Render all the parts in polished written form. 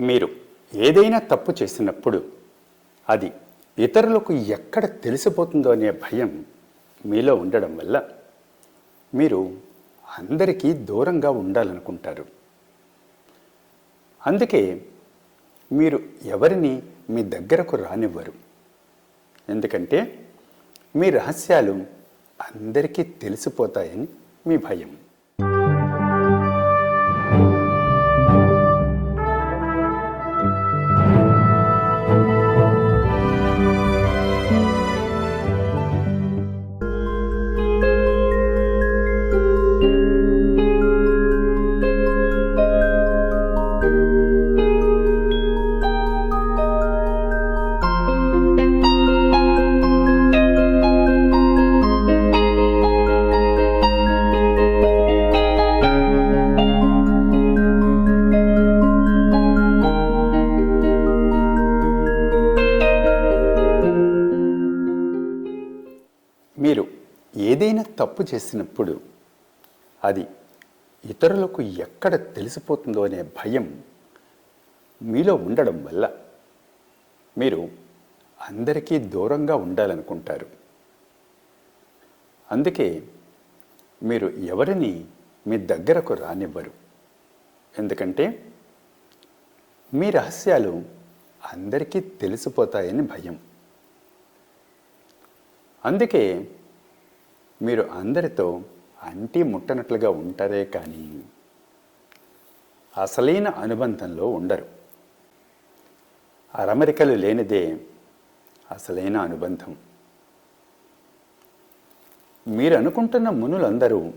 మీరు ఏదైనా తప్పు చేసినప్పుడు అది ఇతరులకు ఎక్కడ తెలిసిపోతుందో అనే భయం మీలో ఉండడం వల్ల మీరు అందరికీ దూరంగా ఉండాలనుకుంటారు. అందుకే మీరు ఎవరిని మీ దగ్గరకు రానివ్వరు. ఎందుకంటే మీ రహస్యాలు అందరికీ తెలిసిపోతాయని మీ భయం. మీరు ఏదైనా తప్పు చేసినప్పుడు అది ఇతరులకు ఎక్కడ తెలిసిపోతుందో అనే భయం మీలో ఉండడం వల్ల మీరు అందరికీ దూరంగా ఉండాలనుకుంటారు. అందుకే మీరు ఎవరిని మీ దగ్గరకు రానివ్వరు. ఎందుకంటే మీ రహస్యాలు అందరికీ తెలిసిపోతాయని భయం. అందుకే మీరు అందరితో అంటి ముట్టనట్లుగా ఉంటారే కానీ అసలైన అనుబంధంలో ఉండరు. అరమరికలు లేనిదే అసలైన అనుబంధం. మీరు అనుకుంటున్న మునులందరూ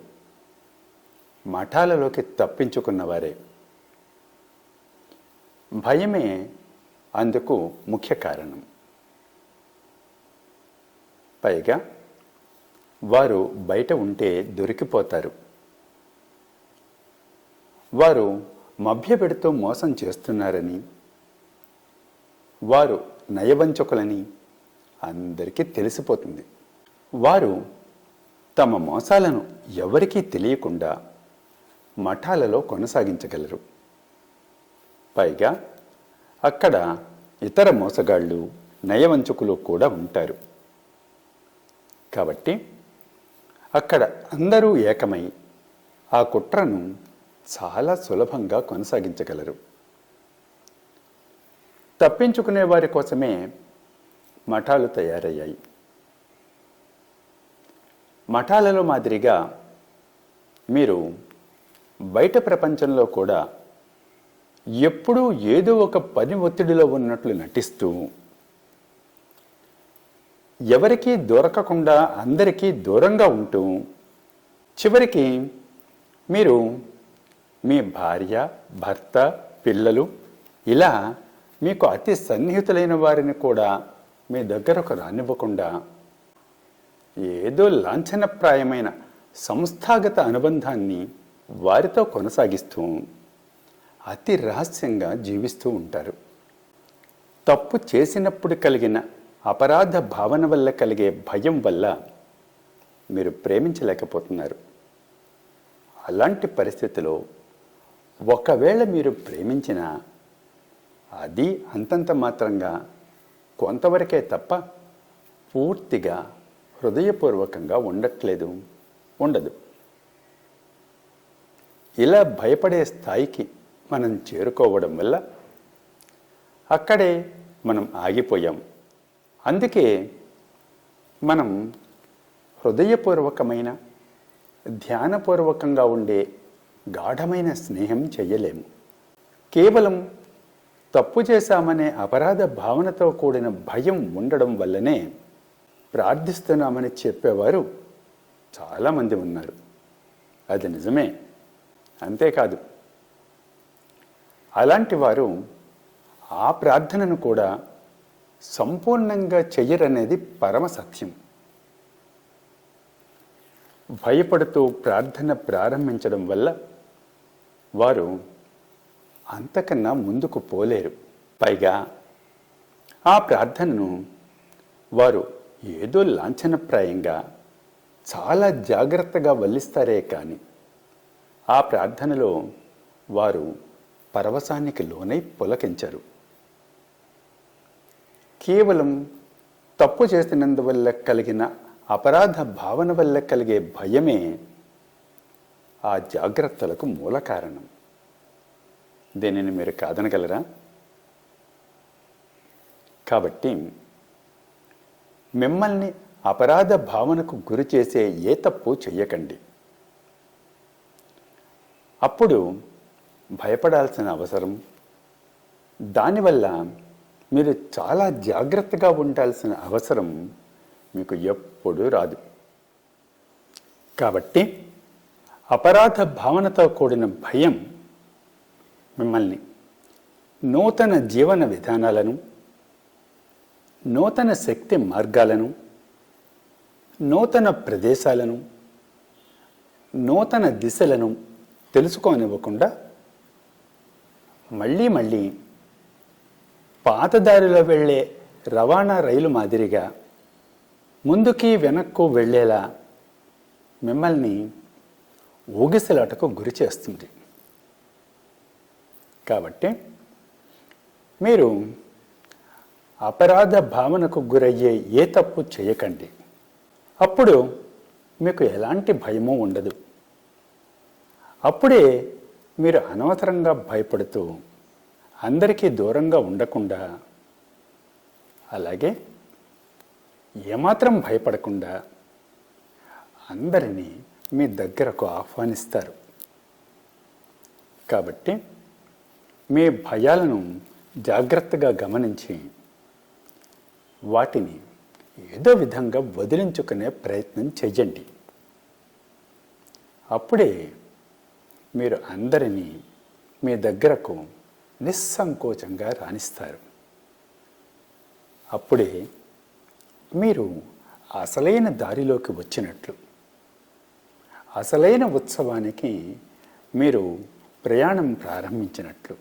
మఠాలలోకి తప్పించుకున్నవారే. భయమే అందుకు ముఖ్య కారణం. పైగా వారు బయట ఉంటే దొరికిపోతారు. వారు మభ్యపెడుతూ మోసం చేస్తున్నారని, వారు నయవంచకులని అందరికీ తెలిసిపోతుంది. వారు తమ మోసాలను ఎవరికీ తెలియకుండా మఠాలలో కొనసాగించగలరు. పైగా అక్కడ ఇతర మోసగాళ్ళు, నయవంచకులు కూడా ఉంటారు. కాబట్టి అక్కడ అందరూ ఏకమై ఆ కుట్రను చాలా సులభంగా కొనసాగించగలరు. తప్పించుకునే వారి కోసమే మఠాలు తయారయ్యాయి. మఠాలలో మాదిరిగా మీరు బయట ప్రపంచంలో కూడా ఎప్పుడూ ఏదో ఒక పని ఒత్తిడిలో ఉన్నట్లు నటిస్తూ ఎవరికీ దొరకకుండా అందరికీ దూరంగా ఉంటూ చివరికి మీరు మీ భార్య, భర్త, పిల్లలు ఇలా మీకు అతి సన్నిహితులైన వారిని కూడా మీ దగ్గరకు రానివ్వకుండా ఏదో లాంఛనప్రాయమైన సంస్థాగత అనుబంధాన్ని వారితో కొనసాగిస్తూ అతి రహస్యంగా జీవిస్తూ ఉంటారు. తప్పు చేసినప్పుడు కలిగిన అపరాధ భావన వల్ల కలిగే భయం వల్ల మీరు ప్రేమించలేకపోతున్నారు. అలాంటి పరిస్థితిలో ఒకవేళ మీరు ప్రేమించినా అది అంతంత మాత్రంగా కొంతవరకే తప్ప పూర్తిగా హృదయపూర్వకంగా ఉండదు. ఇలా భయపడే స్థాయికి మనం చేరుకోవడం వల్ల అక్కడే మనం ఆగిపోయాం. అందుకే మనం హృదయపూర్వకమైన, ధ్యానపూర్వకంగా ఉండే గాఢమైన స్నేహం చెయ్యలేము. కేవలం తప్పు చేశామనే అపరాధ భావనతో కూడిన భయం ఉండడం వల్లనే ప్రార్థిస్తున్నామని చెప్పేవారు చాలామంది ఉన్నారు. అది నిజమే. అంతేకాదు, అలాంటి వారు ఆ ప్రార్థనను కూడా సంపూర్ణంగా చెయ్యరనేది పరమ సత్యం. భయపడుతూ ప్రార్థన ప్రారంభించడం వల్ల వారు అంతకన్నా ముందుకు పోలేరు. పైగా ఆ ప్రార్థనను వారు ఏదో లాంఛనప్రాయంగా చాలా జాగ్రత్తగా వల్లిస్తారే కానీ ఆ ప్రార్థనలో వారు పరవశానికి లోనై పులకించరు. కేవలం తప్పు చేసినందువల్ల కలిగిన అపరాధ భావన వల్ల కలిగే భయమే ఆ జాగ్రత్తలకు మూల కారణం. దీనిని మీరు కాదనగలరా? కాబట్టి మిమ్మల్ని అపరాధ భావనకు గురి చేసే ఏ తప్పు చెయ్యకండి. అప్పుడు భయపడాల్సిన అవసరం, దానివల్ల మీరు చాలా జాగ్రత్తగా ఉండాల్సిన అవసరం మీకు ఎప్పుడూ రాదు. కాబట్టి అపరాధ భావనతో కూడిన భయం మిమ్మల్ని నూతన జీవన విధానాలను, నూతన శక్తి మార్గాలను, నూతన ప్రదేశాలను, నూతన దిశలను తెలుసుకోనివ్వకుండా మళ్ళీ మళ్ళీ పాతదారిలో వెళ్ళే రవాణా రైలు మాదిరిగా ముందుకి వెనక్కు వెళ్ళేలా మిమ్మల్ని ఊగిసలాటకు గురి చేస్తుంది. కాబట్టి మీరు అపరాధ భావనకు గురయ్యే ఏ తప్పు చేయకండి. అప్పుడు మీకు ఎలాంటి భయమూ ఉండదు. అప్పుడే మీరు అనవసరంగా భయపడుతూ అందరికీ దూరంగా ఉండకుండా, అలాగే ఏమాత్రం భయపడకుండా అందరినీ మీ దగ్గరకు ఆహ్వానిస్తారు. కాబట్టి మీ భయాలను జాగ్రత్తగా గమనించి వాటిని ఏదో విధంగా వదిలించుకునే ప్రయత్నం చేయండి. అప్పుడే మీరు అందరినీ మీ దగ్గరకు నిస్సంకోచంగా రాణిస్తారు. అప్పుడే మీరు అసలైన దారిలోకి వచ్చినట్లు, అసలైన ఉత్సవానికి మీరు ప్రయాణం ప్రారంభించినట్లు.